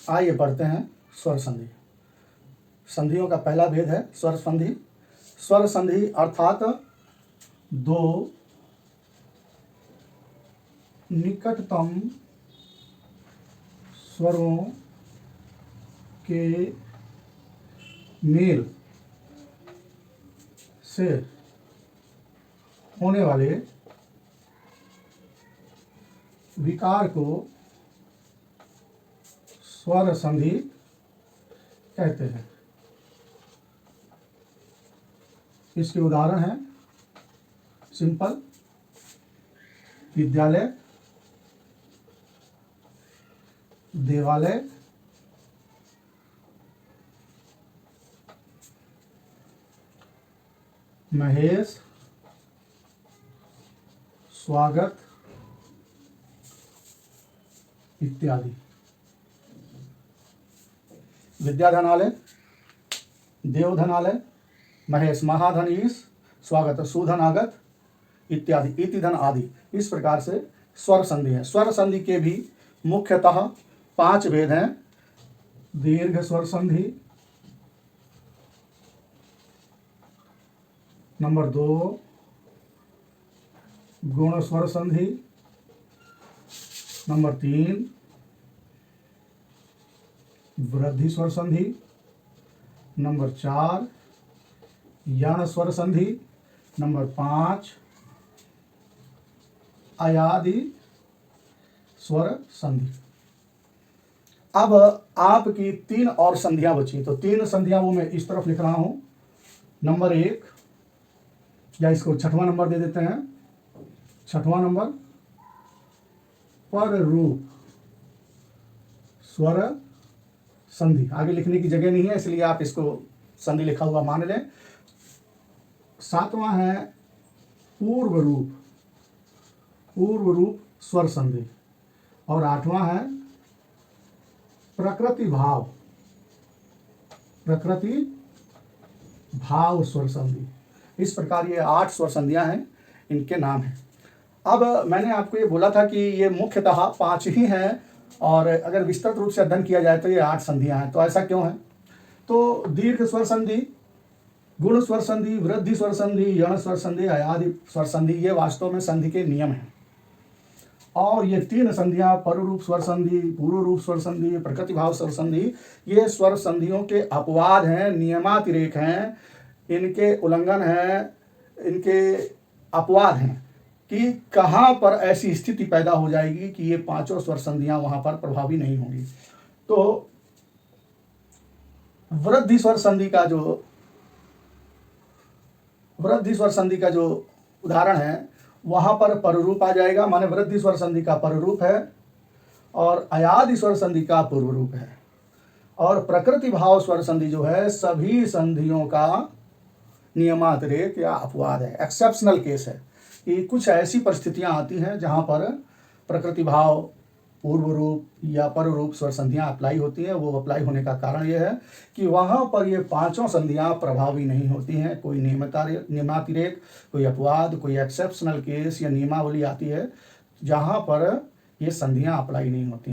आइए पढ़ते हैं स्वर संधि। संधियों का पहला भेद है स्वर संधि। स्वर संधि अर्थात दो निकटतम स्वरों के मेल से होने वाले विकार को स्वर संधि कहते हैं। इसके उदाहरण हैं सिंपल, विद्यालय, देवालय, महेश, स्वागत इत्यादि। विद्याधनालय, देवधनालय, महेश महाधनीश, स्वागत सुधनागत इत्यादि, इतिधन आदि। इस प्रकार से स्वर संधि है। स्वर संधि के भी मुख्यतः 5 भेद हैं। दीर्घ स्वर संधि, नंबर 2 गुण स्वर संधि, नंबर 3 वृद्धि स्वर संधि, नंबर 4 यण स्वर संधि, नंबर 5 अयादि स्वर संधि। अब आपकी 3 और संधियां बची, तो 3 संधियां वो मैं इस तरफ लिख रहा हूं। नंबर 1, या इसको 6वां नंबर दे देते हैं। 6वां नंबर पर रूप स्वर संधि। आगे लिखने की जगह नहीं है, इसलिए आप इसको संधि लिखा हुआ मान लें। 7वां है पूर्व रूप स्वर संधि, और 8वां है प्रकृति भाव स्वर संधि। इस प्रकार ये 8 स्वर संधियां हैं, इनके नाम हैं। अब मैंने आपको ये बोला था कि ये मुख्यतः 5 ही हैं, और अगर विस्तृत रूप से अध्ययन किया जाए तो ये 8 संधियां हैं। तो ऐसा क्यों है? तो दीर्घ स्वर संधि, गुण स्वर संधि, वृद्धि स्वर संधि, यण स्वर संधि, अयादि स्वर संधि, ये वास्तव में संधि के नियम हैं। और ये 3 संधियां, पररूप स्वर संधि, पूर्व रूप स्वर संधि, प्रकृति भाव स्वर संधि, ये स्वर संधियों के अपवाद हैं, नियमातिरेक हैं, इनके उल्लंघन हैं, इनके अपवाद हैं कि कहाँ पर ऐसी स्थिति पैदा हो जाएगी कि ये 5 स्वर संधियां वहां पर प्रभावी नहीं होंगी। तो वृद्धि स्वर संधि का जो उदाहरण है वहां पर पररूप आ जाएगा, माने वृद्धि स्वर संधि का पररूप है, और अयादि स्वर संधि का पूर्व रूप है। और प्रकृति भाव स्वर संधि जो है सभी संधियों का नियमातिरेक या अपवाद है, एक्सेप्शनल केस है कि कुछ ऐसी परिस्थितियां आती हैं जहां पर प्रकृति भाव, पूर्व रूप या पर रूप स्वर संधियां अप्लाई होती हैं। वो अप्लाई होने का कारण यह है कि वहां पर ये 5 संधियां प्रभावी नहीं होती हैं। कोई नियमातिरेक, कोई अपवाद, कोई एक्सेप्शनल केस या नियमावली आती है जहां पर ये संधियां अप्लाई नहीं होती।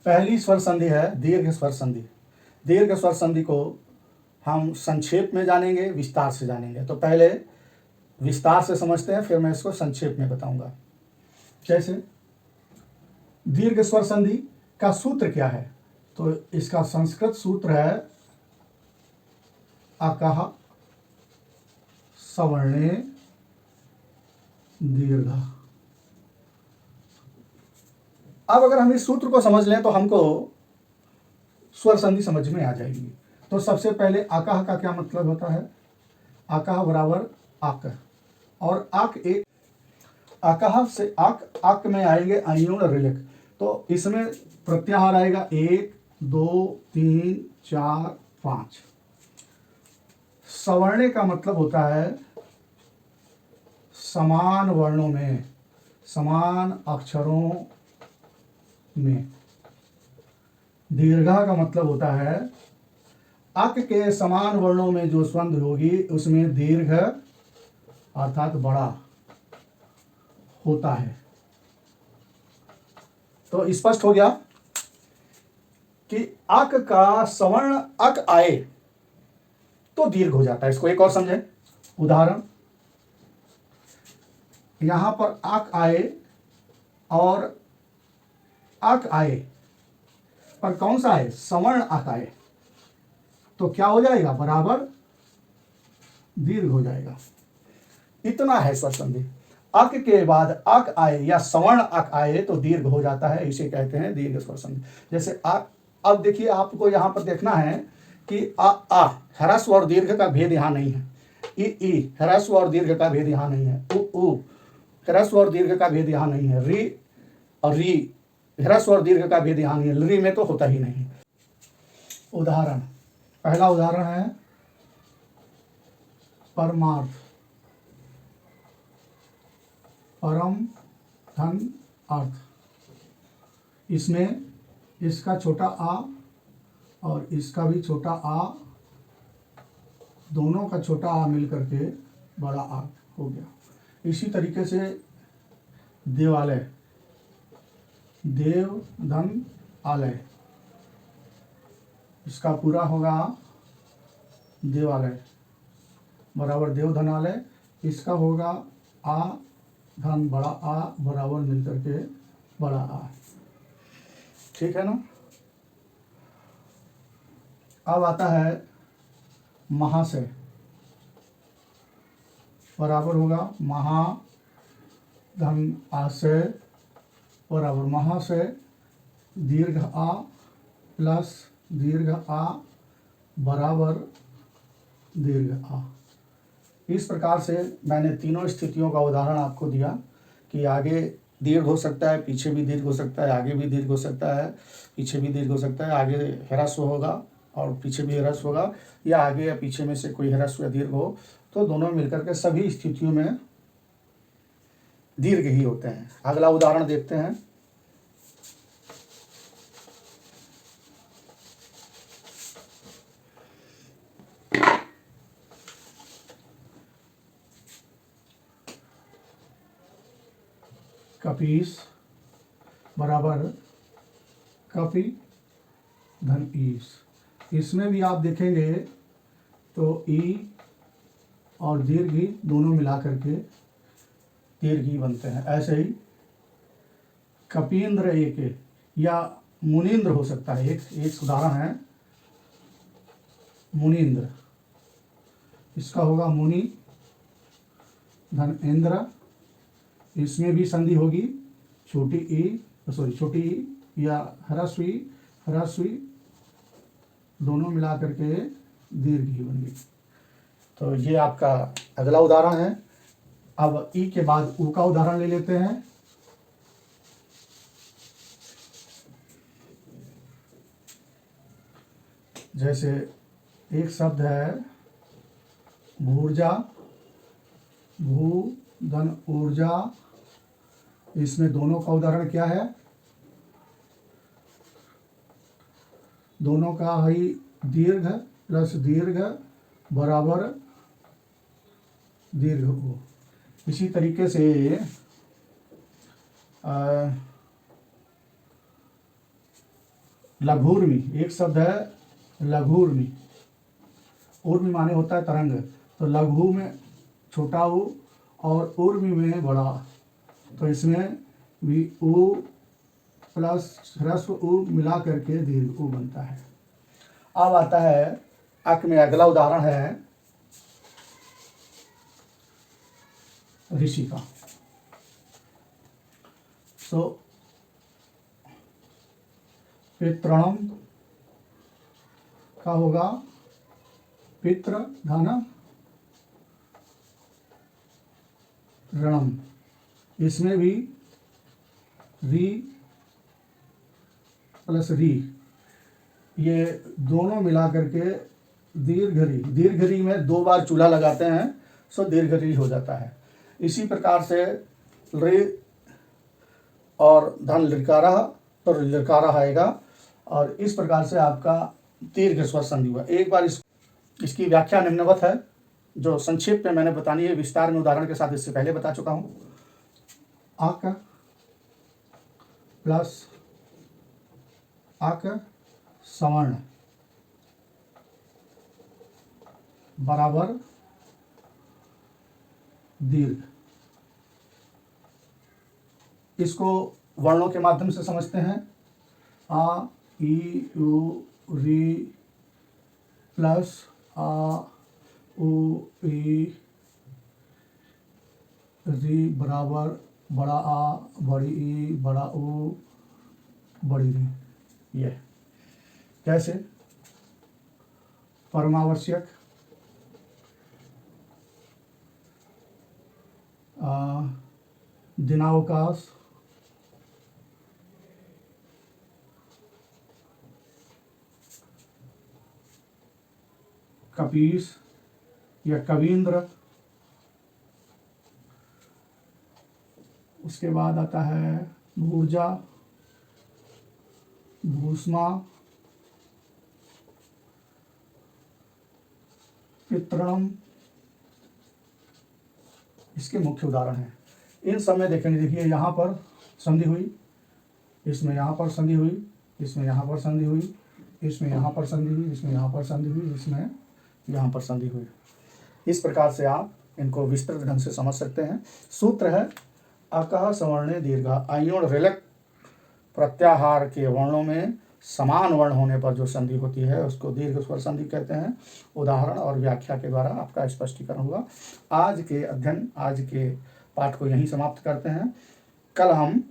पहली स्वर संधि है दीर्घ स्वर संधि। दीर्घ स्वर संधि को हम संक्षेप में जानेंगे, विस्तार से जानेंगे। तो पहले विस्तार से समझते हैं, फिर मैं इसको संक्षेप में बताऊंगा। जैसे दीर्घ स्वर संधि का सूत्र क्या है? तो इसका संस्कृत सूत्र है अकः सवर्णे दीर्घ। अब अगर हम इस सूत्र को समझ लें तो हमको स्वर संधि समझ में आ जाएगी। तो सबसे पहले अकः का क्या मतलब होता है? अकः बराबर अक, और अक एक अकः से अक में आएंगे अयूण ऋलिक, तो इसमें प्रत्याहार आएगा 1 2 3 4 5। सवर्णे का मतलब होता है समान वर्णों में, समान अक्षरों में। दीर्घा का मतलब होता है अक के समान वर्णों में जो संधि होगी उसमें दीर्घ अर्थात बड़ा होता है। तो स्पष्ट हो गया। कि अक का सवर्ण अक आए तो दीर्घ हो जाता है। इसको एक और समझें। उदाहरण, यहां पर अक आए और अक आए, पर कौन सा है? सवर्ण अक आए, तो क्या हो जाएगा? बराबर दीर्घ हो जाएगा। इतना है स्वर संधि। अक के बाद अक आए या सवर्ण अक आए तो दीर्घ हो जाता है, इसे कहते हैं दीर्घ स्वर संधि। जैसे अब देखिए, आपको यहां पर देखना है कि आ ह्रस्व और दीर्घ का भेद यहां नहीं है। ई ह्रस्व और दीर्घ का भेद यहां नहीं है। उ ह्रस्व और दीर्घ का भेद यहां नहीं है। री और री ह्रस्व और दीर्घ का भेद यहां नहीं है। री में तो होता ही नहीं। उदाहरण, पहला उदाहरण है परमार्थ, परम धन अर्थ। इसमें इसका छोटा आ और इसका भी छोटा आ, दोनों का छोटा आ मिलकर के बड़ा आ हो गया। इसी तरीके से देवालय, देव धन आलय, इसका पूरा होगा देवालय बराबर देव धनालय। इसका होगा आ धन बड़ा आ बराबर मिलकर के बड़ा आ। ठीक है ना। अब आता है महाशय, बराबर होगा महा धन आशय बराबर महाशय दीर्घ आ प्लस दीर्घ आ बराबर दीर्घ आ। इस प्रकार से मैंने तीनों स्थितियों का उदाहरण आपको दिया कि आगे दीर्घ हो सकता है, पीछे भी दीर्घ हो सकता है, आगे भी दीर्घ हो सकता है, पीछे भी दीर्घ हो सकता है। आगे ह्रस्व होगा और पीछे भी ह्रस्व होगा, या आगे या पीछे में से कोई ह्रस्व या दीर्घ हो, तो दोनों मिलकर के सभी स्थितियों में दीर्घ ही होते हैं। अगला उदाहरण देखते हैं। कपीस बराबर कपि धन ईस। इसमें भी आप देखेंगे तो ई और दीर्घ ई दोनों मिला करके दीर्घ ही बनते हैं। ऐसे ही कपींद्र एक या मुनीन्द्र हो सकता है। एक उदाहरण है मुनीन्द्र, इसका होगा मुनि धन इंद्र। इसमें भी संधि होगी छोटी ई या ह्रस्वी दोनों मिला करके दीर्घ ही बन गई। तो ये आपका अगला उदाहरण है। अब ई के बाद ऊ का उदाहरण ले लेते हैं। जैसे एक शब्द है भूर्जा, भू धन ऊर्जा। इसमें दोनों का उदाहरण क्या है? दोनों का ही दीर्घ प्लस दीर्घ बराबर दीर्घ हो। इसी तरीके से लघुर्मी, एक शब्द है लघुर्मी। उर्मी माने होता है तरंग, तो लघु में छोटा ऊ और उर्मी में बड़ा, तो इसमें भी ऊ प्लस ह्रस्व ऊ मिला करके दीर्घ ऊ बनता है। अब आता है अक में अगला उदाहरण है ऋषि का। सो पितृणम का होगा पितृ धन ऋणम। इसमें भी री प्लस री, ये दोनों मिला करके दीर्घ री में दो बार चूल्हा लगाते हैं, सो दीर्घ री हो जाता है। इसी प्रकार से रे और धन लृकारा तो लृकारा आएगा, और इस प्रकार से आपका दीर्घ स्वर संधि हुआ। एक बार इसकी व्याख्या निम्नवत है, जो संक्षेप में मैंने बतानी है, विस्तार में उदाहरण के साथ इससे पहले बता चुका हूँ। अक प्लस अक सवर्ण बराबर दीर्घ। इसको वर्णों के माध्यम से समझते हैं। आ ई उ री प्लस आ उ ई री बराबर बड़ा आ बड़ी ई बड़ा उ बड़ी री। ये कैसे? परमावश्यक दिनावकाश कपीस या कवींद्र। उसके बाद आता है ऊर्जा भूष्मा पितृणम। इसके मुख्य उदाहरण हैं। इन सब में देखेंगे, देखिए यहाँ पर संधि हुई, इसमें यहाँ पर संधि हुई, इसमें यहाँ पर संधि हुई, इसमें यहाँ पर संधि हुई, इसमें यहाँ पर संधि हुई, इसमें यहाँ पर संधि हुई। इस प्रकार से आप इनको विस्तृत ढंग से समझ सकते हैं। सूत्र है अकः सवर्णे दीर्घा। अयोण ऋलक प्रत्याहार के वर्णों में समान वर्ण होने पर जो संधि होती है उसको दीर्घ स्वर संधि कहते हैं। उदाहरण और व्याख्या के द्वारा आपका स्पष्टीकरण हुआ। आज के पाठ को यहीं समाप्त करते हैं। कल हम